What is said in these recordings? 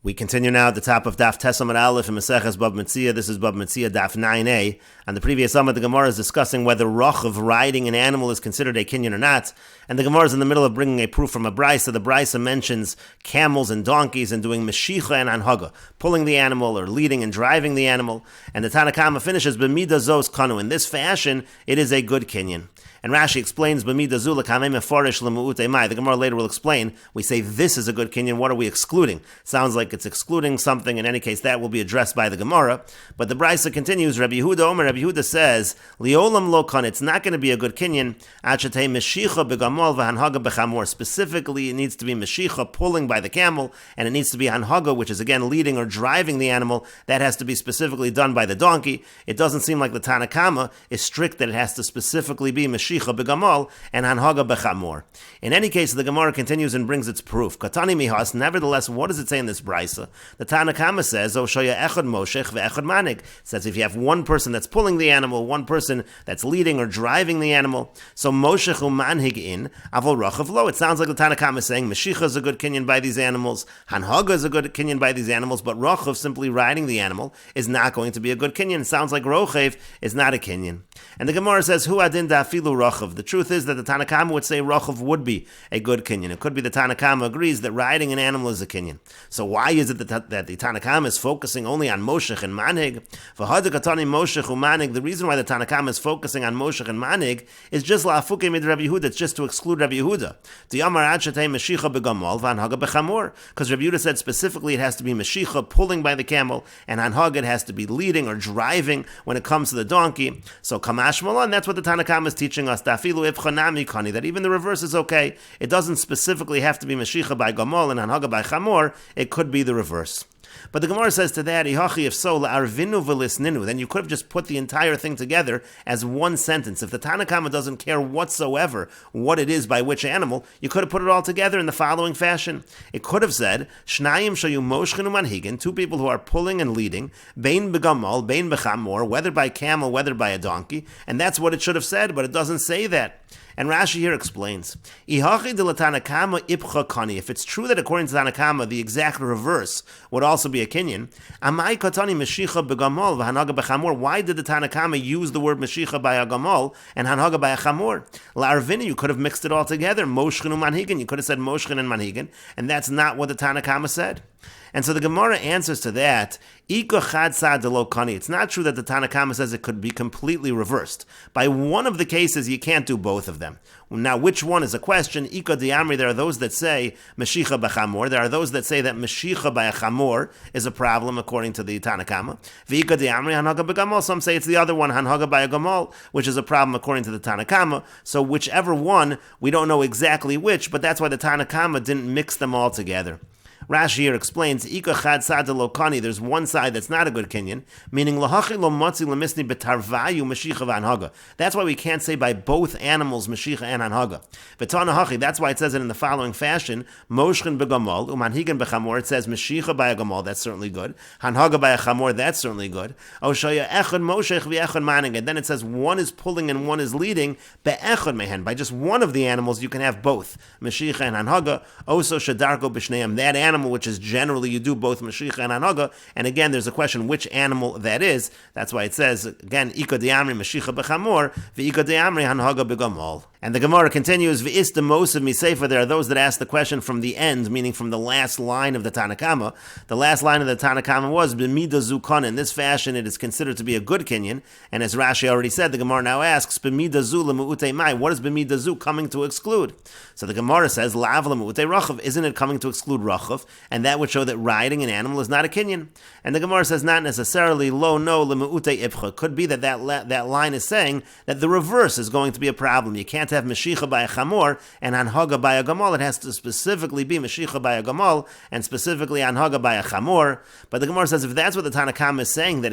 We continue now at the top of Daf Tesam Aleph in Meseches Bava Metzia. This is Bava Metzia Daf 9a. On the previous Amud, the Gemara is discussing whether roch riding an animal is considered a kinyan or not. And the Gemara is in the middle of bringing a proof from a brisa. The brisa mentions camels and donkeys and doing meshicha and anhaga, pulling the animal or leading and driving the animal. And the Tanna Kama finishes b'mida zos kanu. In this fashion, it is a good kinyan. And Rashi explains, b'mida zu l'kamei mefarish l'mu'utei mai. The Gemara later will explain, we say this is a good kinyan, what are we excluding? Sounds like it's excluding something. In any case, that will be addressed by the Gemara. But the Brisa continues, Rabbi Yehuda Omer, Rabbi Yehuda says, Liolam lo kan, it's not going to be a good kinyan, achatei meshicha begamol v'hanhaga bechamor. Specifically, it needs to be meshicha, pulling by the camel, and it needs to be hanhaga, which is again leading or driving the animal. That has to be specifically done by the donkey. It doesn't seem like the Tanna Kama is strict that it has to specifically be meshicha begamol and hanhaga bechamor. In any case, the Gemara continues and brings its proof. Katani mihas, nevertheless, what does it say in this brisa? The Tanna Kama says, Oshoya echad moshech ve'echad manig. Says if you have one person that's pulling the animal, one person that's leading or driving the animal, so moshech u'manhig in, avol rachav lo. It sounds like the Tanna Kama is saying, meshicha is a good kinyan by these animals, hanhaga is a good kinyan by these animals, but rachav, simply riding the animal, is not going to be a good kinyan. It sounds like rochev is not a kinyan. And the Gemara says, hu adin da'afilu rachav. The truth is that the Tanna Kama would say rachav would be a good kinyan. It could be the Tanna Kama agrees that riding an animal is a kinyan. So why is it that the Tanna Kama is focusing only on moshech and manhig? V'hadikatani moshech u'manhig. The reason why the Tanna Kama is focusing on moshech and manhig is just la'afuke mid Rabbi Yehuda. It's just to exclude Rabbi Yehuda. The Amar Achatei meshicha begamol v'hanhaga bechamor. Because Rabbi Yehuda said specifically it has to be meshicha, pulling by the camel, and hanhaga, it has to be leading or driving when it comes to the donkey. So kamash malon, that's what the Tanna Kama is teaching us. Dafilu ifchanami kani, that even the reverse is okay. It doesn't specifically have to be meshicha by gamol and hanhaga by chamor. It could be the reverse. But the Gemara says to that, if so, la'arvinu v'lisninu, then you could have just put the entire thing together as one sentence. If the Tanna Kama doesn't care whatsoever what it is by which animal, you could have put it all together in the following fashion. It could have said, Shnayim shayu moshchen u'manhigin, two people who are pulling and leading, bein begamol, bein bechamor, whether by camel, whether by a donkey, and that's what it should have said, but it doesn't say that. And Rashi here explains, if it's true that according to Tanna Kama, the exact reverse would also be a kinyan, why did the Tanna Kama use the word meshicha by a gamol and hanhaga by a chamor? La'arvini, you could have mixed it all together, moshchen u'manhigin, you could have said moshchen and manhigin, and that's not what the Tanna Kama said. And so the Gemara answers to that, it's not true that the Tanna Kama says it could be completely reversed. By one of the cases, you can't do both of them. Now, which one is a question? Ika diamri, there are those that say meshicha b'chamor. There are those that say that meshicha by a chamor is a problem according to the Tanna Kama. V'ika diamri hanhaga b'gamol. Some say it's the other one, hanhaga by a gamol, which is a problem according to the Tanna Kama. So whichever one, we don't know exactly which, but that's why the Tanna Kama didn't mix them all together. Rashi here explains, Ika chad sad lokani, there's one side that's not a good kinyan, meaning lahachi lo motzi lemisni betarvayu meshicha v'anhaga. That's why we can't say by both animals meshicha and anhaga. V'tana hachi, that's why it says it in the following fashion, moshchen begamol, umanhigan bechamor, it says meshicha by a gamol, that's certainly good. Hanhaga by a chamor, that's certainly good. Oshaya echad moshech v'echad maning, and then it says one is pulling and one is leading, be'echad mehen, by just one of the animals you can have both, meshicha and hanhaga. Oso shadarko b'shneim, that animal which is generally you do both meshicha and hanhaga, and again there's a question which animal that is. That's why it says again ika diamri meshicha bechamor v'ika diamri hanhaga begamol. And the Gemara continues, v'is the mosav misefa. There are those that ask the question from the end, meaning from the last line of the Tanna Kama. The last line of the Tanna Kama was b'mida zu. In this fashion, it is considered to be a good kinyan. And as Rashi already said, the Gemara now asks, b'mida zu l'mu'utei mai. What is b'mida zu coming to exclude? So the Gemara says, lav l'mu'utei rachav. Isn't it coming to exclude rachav? And that would show that riding an animal is not a kinyan. And the Gemara says, not necessarily. Lo no l'mu'utei ibcha. Could be that line is saying that the reverse is going to be a problem. You can't have meshicha by a chamor and hanhaga by a gamal. It has to specifically be meshicha by a gamal and specifically hanhaga by a chamor. But the Gemara says if that's what the Tanna Kama is saying, that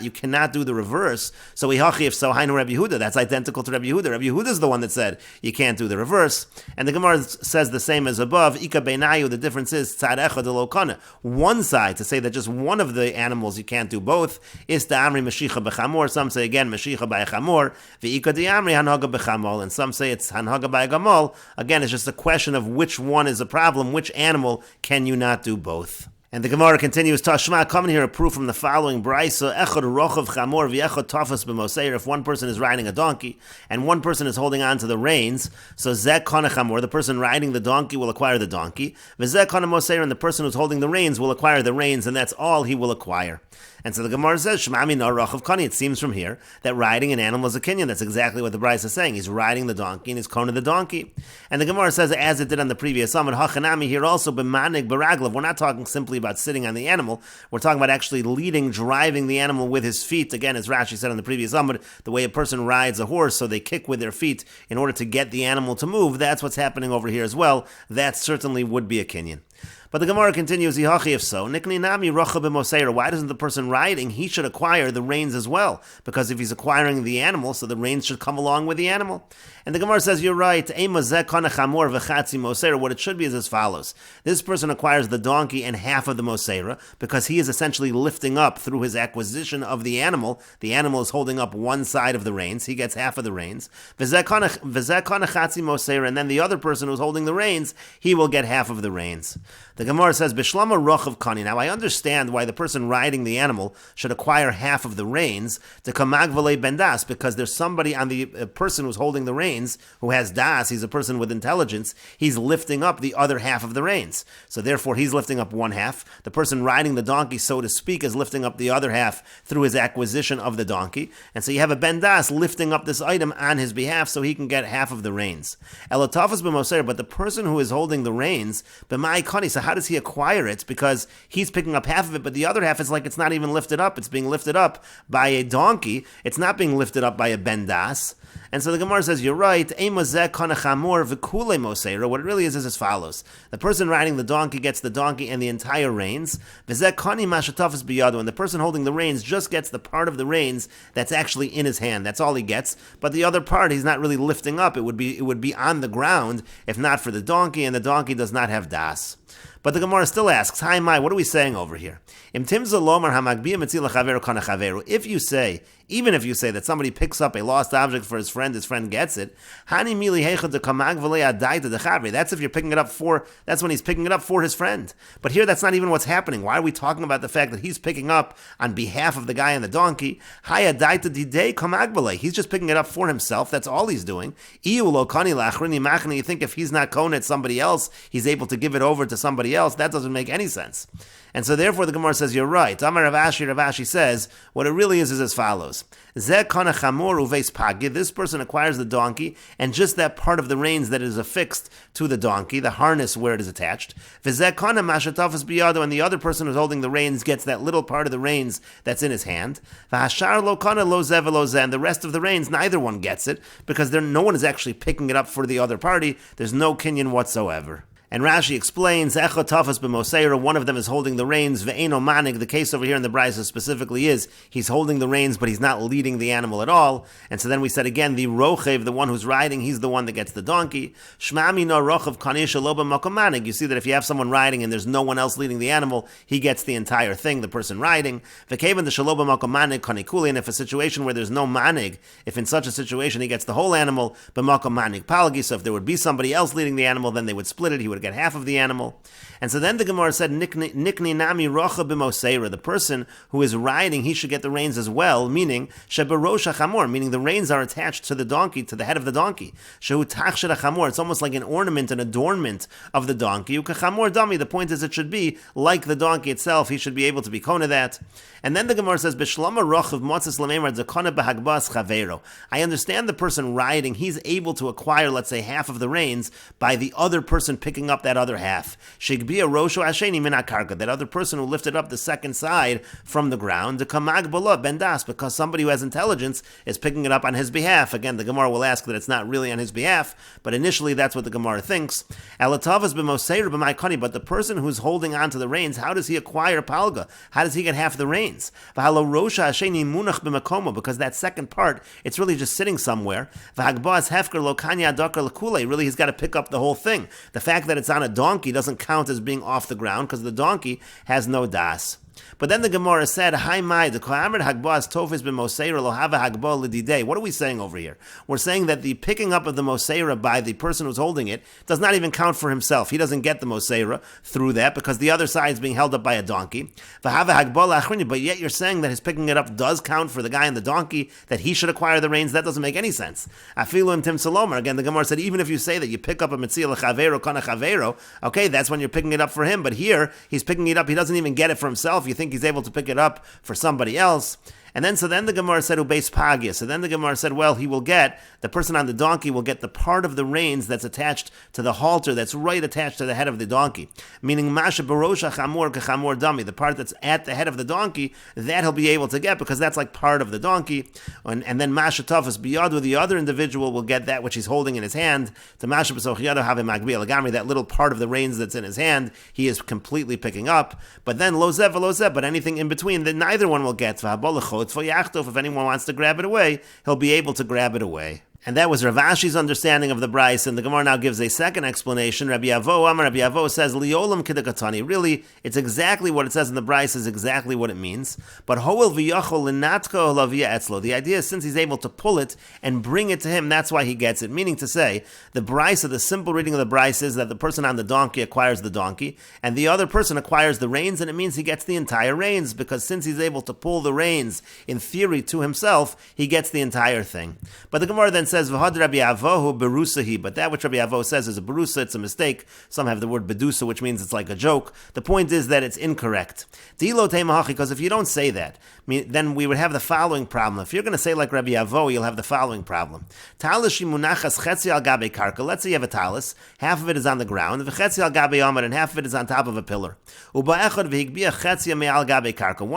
you cannot do the reverse. So if so, hainu Rabbi Yehuda. That's identical to Rabbi Yehuda. Rabbi Yehuda is the one that said you can't do the reverse. And the Gemara says the same as above. Ika beinayu. The difference is tzad echad delokana. One side to say that just one of the animals you can't do both is the amri meshicha b'chamor. Some say again meshicha by a chamor. V'ika di amri hanhaga b'chamol. And some say it's hanhaga by a gamal. Again, it's just a question of which one is a problem, which animal can you not do both. And the Gemara continues, Tashma, coming here a proof from the following brisa, Echad rochav chamor v'echad tafas b'moseir. If one person is riding a donkey and one person is holding on to the reins, so zeh kana chamor, the person riding the donkey will acquire the donkey, v'zeh kana moseir, and the person who's holding the reins will acquire the reins, and that's all he will acquire. And so the Gemara says, Shmami no rochav kani. It seems from here that riding an animal is a kinyan. That's exactly what the brisa is saying. He's riding the donkey and he's kona the donkey. And the Gemara says, as it did on the previous summit, hachanami here also b'manig baraglav. We're not talking simply about sitting on the animal. We're talking about actually driving the animal with his feet. Again, as Rashi said on the previous summit, the way a person rides a horse, so they kick with their feet in order to get the animal to move. That's what's happening over here as well. That certainly would be a kinyan. But the Gemara continues, if so, why doesn't the person riding, he should acquire the reins as well? Because if he's acquiring the animal, so the reins should come along with the animal. And the Gemara says, you're right, what it should be is as follows. This person acquires the donkey and half of the moseira, because he is essentially lifting up through his acquisition of the animal. The animal is holding up one side of the reins, he gets half of the reins. And then the other person who's holding the reins, he will get half of the reins. The Gemara says, Bishlama rochav kani. Now I understand why the person riding the animal should acquire half of the reins to kamag v'lei ben das, because there's somebody on the person who's holding the reins who has das, he's a person with intelligence, he's lifting up the other half of the reins. So therefore he's lifting up one half. The person riding the donkey, so to speak, is lifting up the other half through his acquisition of the donkey. And so you have a ben das lifting up this item on his behalf so he can get half of the reins. Elatafas b'moser, but the person who is holding the reins, b'mai kani, so how does he acquire it? Because he's picking up half of it, but the other half is like it's not even lifted up. It's being lifted up by a donkey. It's not being lifted up by a ben das. And so the Gemara says, you're right, what it really is as follows. The person riding the donkey gets the donkey and the entire reins, and the person holding the reins just gets the part of the reins that's actually in his hand. That's all he gets. But the other part he's not really lifting up. It would be on the ground if not for the donkey, and the donkey does not have das. But the Gemara still asks, Hi Mai, what are we saying over here? If you say, even if you say that somebody picks up a lost object for his friend gets it, that's if you're picking it up that's when he's picking it up for his friend. But here that's not even what's happening. Why are we talking about the fact that he's picking up on behalf of the guy on the donkey? He's just picking it up for himself. That's all he's doing. You think if he's not konet somebody else, he's able to give it over to somebody else? That doesn't make any sense. And so therefore the Gemara says, you're right. Amar Rav Ashi says, what it really is as follows. This person acquires the donkey and just that part of the reins that is affixed to the donkey, the harness where it is attached. And the other person who's holding the reins gets that little part of the reins that's in his hand. And the rest of the reins, neither one gets it, because no one is actually picking it up for the other party. There's no kinyan whatsoever. And Rashi explains, one of them is holding the reins, ve'eno manig. The case over here in the Brisa specifically is, he's holding the reins, but he's not leading the animal at all. And so then we said again, the rochev, the one who's riding, he's the one that gets the donkey. Shmami no rochev kanisha loba makomanig. You see that if you have someone riding and there's no one else leading the animal, he gets the entire thing, the person riding. Ve'kevan the shaloba makomanig kanikuli. And if a situation where there's no manig, if in such a situation he gets the whole animal, b'makomanig palagi. So if there would be somebody else leading the animal, then they would split it. He would get half of the animal. And so then the Gemara said, Nikni nami rocha b'moseira. The person who is riding, he should get the reins as well, meaning sheberosha chamor, meaning the reins are attached to the donkey, to the head of the donkey. Shehu tachshel chamor. It's almost like an ornament, an adornment of the donkey. Ukachamor dami. The point is, it should be like the donkey itself. He should be able to be kona that. And then the Gemara says, Bishlama rochav motzes lamemar dekona behagbas chavero. I understand the person riding, he's able to acquire, let's say, half of the reins by the other person picking up that other half. Shigbia rosho asheni min akarka. That other person who lifted up the second side from the ground, the kamag bala bendas, because somebody who has intelligence is picking it up on his behalf. Again, the Gemara will ask that it's not really on his behalf, but initially that's what the Gemara thinks. Alatavas b'moseir b'maikani. But the person who's holding on to the reins, how does he acquire palga? How does he get half the reins? Because that second part, it's really just sitting somewhere. Really, he's got to pick up the whole thing. The fact that it's on a donkey doesn't count as being off the ground because the donkey has no das. But then the Gemara said, "Hi mai the kohamer hagbas tofes b'moseira lo hava hagba l'didei." What are we saying over here? We're saying that the picking up of the moseira by the person who's holding it does not even count for himself. He doesn't get the moseira through that because the other side is being held up by a donkey. V'hava hagba l'achrini. But yet you're saying that his picking it up does count for the guy in the donkey, that he should acquire the reins. That doesn't make any sense. Afilu im tim salomer. Again, the Gemara said even if you say that you pick up a metzia l'chavero kana chavero, okay, that's when you're picking it up for him. But here he's picking it up. He doesn't even get it for himself. You think he's able to pick it up for somebody else. And then the Gemara said, Ubeis Pagia. So then the Gemara said, well, the person on the donkey will get the part of the reins that's attached to the halter that's right attached to the head of the donkey. Meaning, Masha Barosha Chamor Kachamor Dami, the part that's at the head of the donkey, that he'll be able to get because that's like part of the donkey. And then Masha Tafas Biyadu, the other individual, will get that which he's holding in his hand. To Masha Basochiado Have Magbi Alagami, that little part of the reins that's in his hand, he is completely picking up. But then Lozev, but anything in between, that neither one will get. If anyone wants to grab it away, he'll be able to grab it away. And that was Rav Ashi's understanding of the Bryce, and the Gemara now gives a second explanation. Rabbi Avo says, Liolam Kidakatani. Really, it's exactly what it says in the Bryce is exactly what it means. But Hoel V'yachol Linatko Lavia Etzlo. The idea is since he's able to pull it and bring it to him, that's why he gets it. Meaning to say, the Bryce, or the simple reading of the Bryce is that the person on the donkey acquires the donkey, and the other person acquires the reins, and it means he gets the entire reins, because since he's able to pull the reins, in theory, to himself, he gets the entire thing. But the Gemara then says, V'had Rabbi Avohu berusahi, but that which Rabbi Avo says is a berusa, it's a mistake. Some have the word bedusa, which means it's like a joke. The point is that it's incorrect. Because if you don't say that, then we would have the following problem. If you're going to say like Rabbi Avo, you'll have the following problem. Let's say you have a talis, half of it is on the ground, and half of it is on top of a pillar. One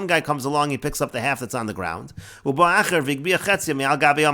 guy comes along, he picks up the half that's on the ground.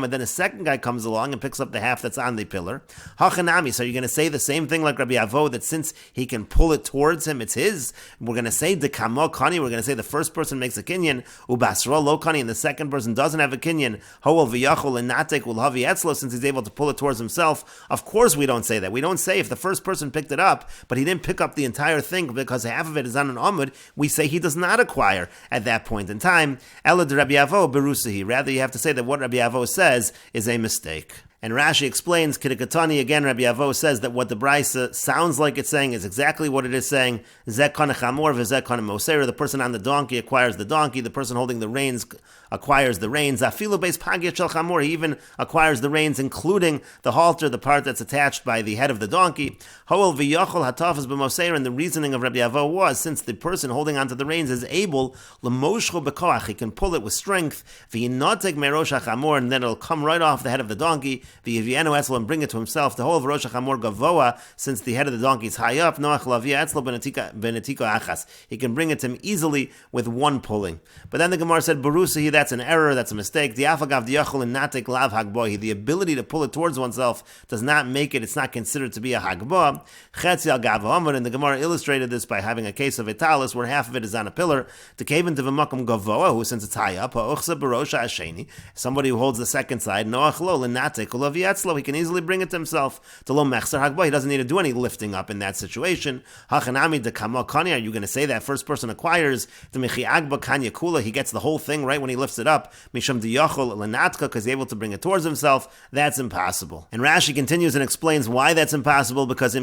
And then a second guy comes along and picks up the half that's on the pillar. Hachanami, so you're going to say the same thing like Rabbi Avo, that since he can pull it towards him, it's his. We're going to say dekamo kani, we're going to say the first person makes a kinyan, ubasra lo kani, and the second person doesn't have a kinyan, hoel v'yachol and natek will havi etzlo, since he's able to pull it towards himself. Of course we don't say that. We don't say if the first person picked it up, but he didn't pick up the entire thing because half of it is on an amud, we say he does not acquire at that point in time. Ela de Rabbi Avo berusahi. Rather, you have to say that what Rabbi Avo says is a mistake. And Rashi explains, Kidikatani, again, Rabbi Avo says that what the Brisa sounds like it's saying is exactly what it is saying. Zek kana chamor v'zek kana moseira. The person on the donkey acquires the donkey. The person holding the reins acquires the reins. Afilu beis pagia shel chamor. He even acquires the reins, including the halter, the part that's attached by the head of the donkey. Hoel v'yachol hatafas b'moseira. And the reasoning of Rabbi Avo was, since the person holding onto the reins is able, l'moshcho b'koach, he can pull it with strength, v'yinotek merosh chamor, and then it'll come right off the head of the donkey, v'yivienu etzlo, and bring it to himself. The whole of rosh chamor gavoa, since the head of the donkey is high up, noach lavia etzlo benetiko achas. He can bring it to him easily with one pulling. But then the Gemara said, Barusahi, that's an error, that's a mistake. The afagav diachol and natek lav hagbohi. The ability to pull it towards oneself does not make it, it's not considered to be a hagboh. Chetzi al gavoh, and the Gemara illustrated this by having a case of a talis where half of it is on a pillar. To kaven to v'makom gavoa, who since it's high up, ha'uchsa barosha asheni, somebody who holds the second side, noach lo lenatek ulav yatzlo, he can easily bring it to himself. To lo mechser hagboh, he doesn't need to do any lifting up in that situation. Hachanami de kamo kani, are you going to say that first person acquires the mechi agba kanya kula, he gets the whole thing right when he lifts it up, misham diyachol lenatka, because he's able to bring it towards himself? That's impossible. And Rashi continues and explains why that's impossible, because because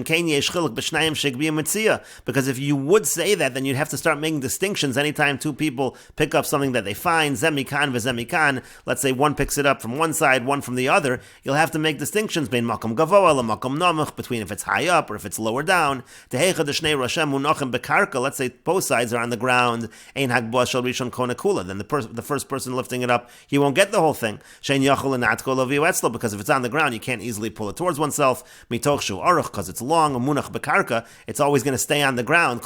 if you would say that, then you'd have to start making distinctions anytime two people pick up something that they find, zemikan v'zemikan, let's say one picks it up from one side, one from the other, you'll have to make distinctions between makom gavoa la makom namuch, between if it's high up or if it's lower down. Let's say both sides are on the ground, then the first person lifting it up, he won't get the whole thing, because if it's on the ground, you can't easily pull it towards oneself, because it's long, it's always going to stay on the ground.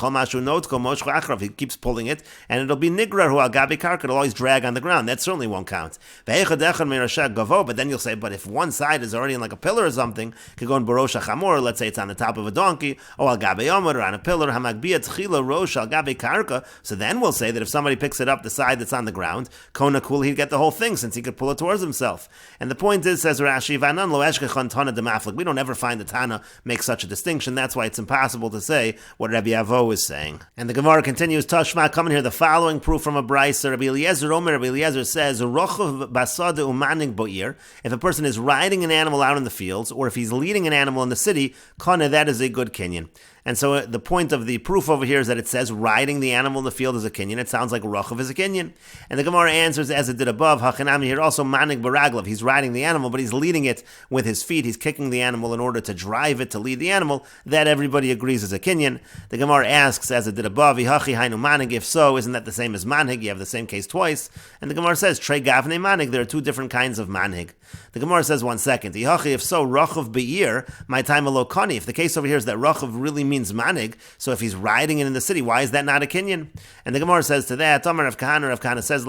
He keeps pulling it, and it'll be nigrar hu al gabi karka, it'll always drag on the ground. That certainly won't count. But then you'll say, but if one side is already in like a pillar or something, could go in Barosha Chamor, let's say it's on the top of a donkey, or Al Gabe Yomar, or on a pillar, Hamagbia Tchila Rosh Al Gabe Karka, so then we'll say that if somebody picks it up the side that's on the ground, Kona Kul, he'd get the whole thing since he could pull it towards himself. And the point is, says Rashi, Vanan Lo Eshkechon Tana Demaflik. We don't ever find the Tana make such a distinction. That's why it's impossible to say what Rabbi Avo is saying. And the Gemara continues, Tashma, coming here, the following proof from a Brisa. Rabbi Eliezer Omer, Rabbi Eliezer says, Rochov Basada Umaning Bo'ir. If a person is riding an animal out in the fields, or if he's leading an animal in the city, Kana, that is a good kinyan. And so the point of the proof over here is that it says riding the animal in the field is a kinyan. It sounds like Rochav is a kinyan. And the Gemara answers as it did above, Hachanami here also manig baraglav. He's riding the animal, but he's leading it with his feet. He's kicking the animal in order to drive it to lead the animal. That everybody agrees is a kinyan. The Gemara asks as it did above, Hachi hainu manig. If so, isn't that the same as manig? You have the same case twice. And the Gemara says, Trei gavne manig. There are two different kinds of manig. The Gemara says 1 second. If so, Rochav be'ir, my time alokani. If the case over here is that Rochav really means manig, so if he's riding it in the city, why is that not a kinyan? And the Gemara says to that, Rav Kahana says,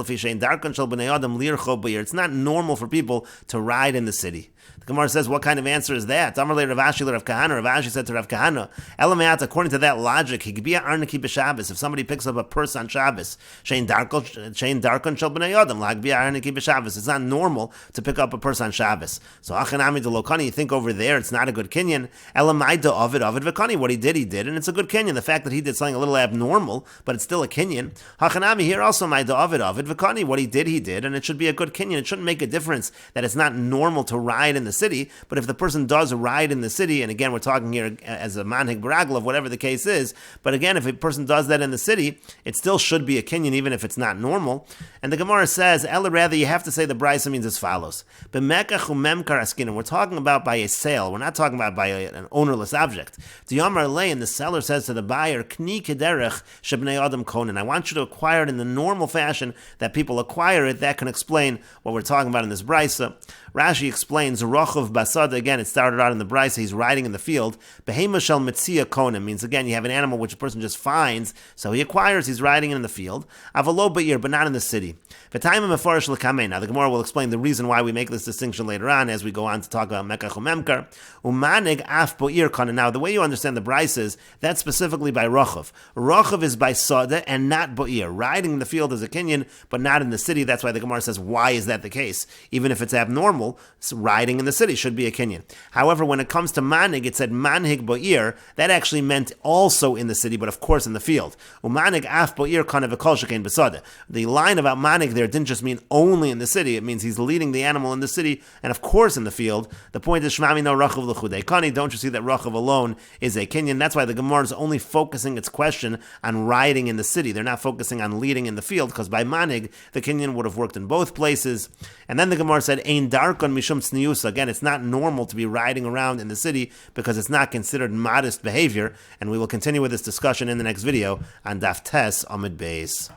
it's not normal for people to ride in the city. The Gemara says, what kind of answer is that? Rav Ashi said to Rav Kahana, according to that logic, if somebody picks up a purse on Shabbos, it's not normal to pick up a purse on Shabbos. So you think over there it's not a good kinyan. What he did, and it's a good kinyan. The fact that he did something a little abnormal, but it's still a kinyan. Here also what he did, and it should be a good kinyan. It shouldn't make a difference that it's not normal to ride in the city, but if the person does ride in the city, and again we're talking here as a manhig baraglav, whatever the case is, but again if a person does that in the city, it still should be a kinyan even if it's not normal. And the Gemara says, Ella, rather you have to say the brisa means as follows. We're talking about by a sale, we're not talking about by an ownerless object. And the seller says to the buyer, Kni kederech shebnei adam konen. I want you to acquire it in the normal fashion that people acquire it. That can explain what we're talking about in this brisa. Rashi explains, Rochav basada, again, it started out in the brisa, he's riding in the field. Behema shel metzia konen means, again, you have an animal which a person just finds, so he acquires, he's riding it in the field. Avalo ba'ir, but not in the city. Now the Gemara will explain the reason why we make this distinction later on as we go on to talk about mekach umemkar. Umanig af bo'ir konen. Now the way you understand the brisa is that's specifically by Rochav. Rochav is by Sada and not Bo'ir. Riding in the field is a kinyan, but not in the city. That's why the Gemara says, why is that the case? Even if it's abnormal, riding in the city should be a kinyan. However, when it comes to manig, it said manhig Bo'ir. That actually meant also in the city, but of course in the field. Umanig af Bo'ir kana v'kol shekein b'sada. The line about manig there didn't just mean only in the city. It means he's leading the animal in the city and of course in the field. The point is, Shmami no Rochav l'chudei kani. Don't you see that Rochav alone is a kinyan? That's why the Gemara is only focusing its question on riding in the city. They're not focusing on leading in the field, because by manig, the kinyan would have worked in both places. And then the Gemara said, Ein darkon mishum tzniusa. Again, it's not normal to be riding around in the city because it's not considered modest behavior. And we will continue with this discussion in the next video on Daf Tes Amud Beis.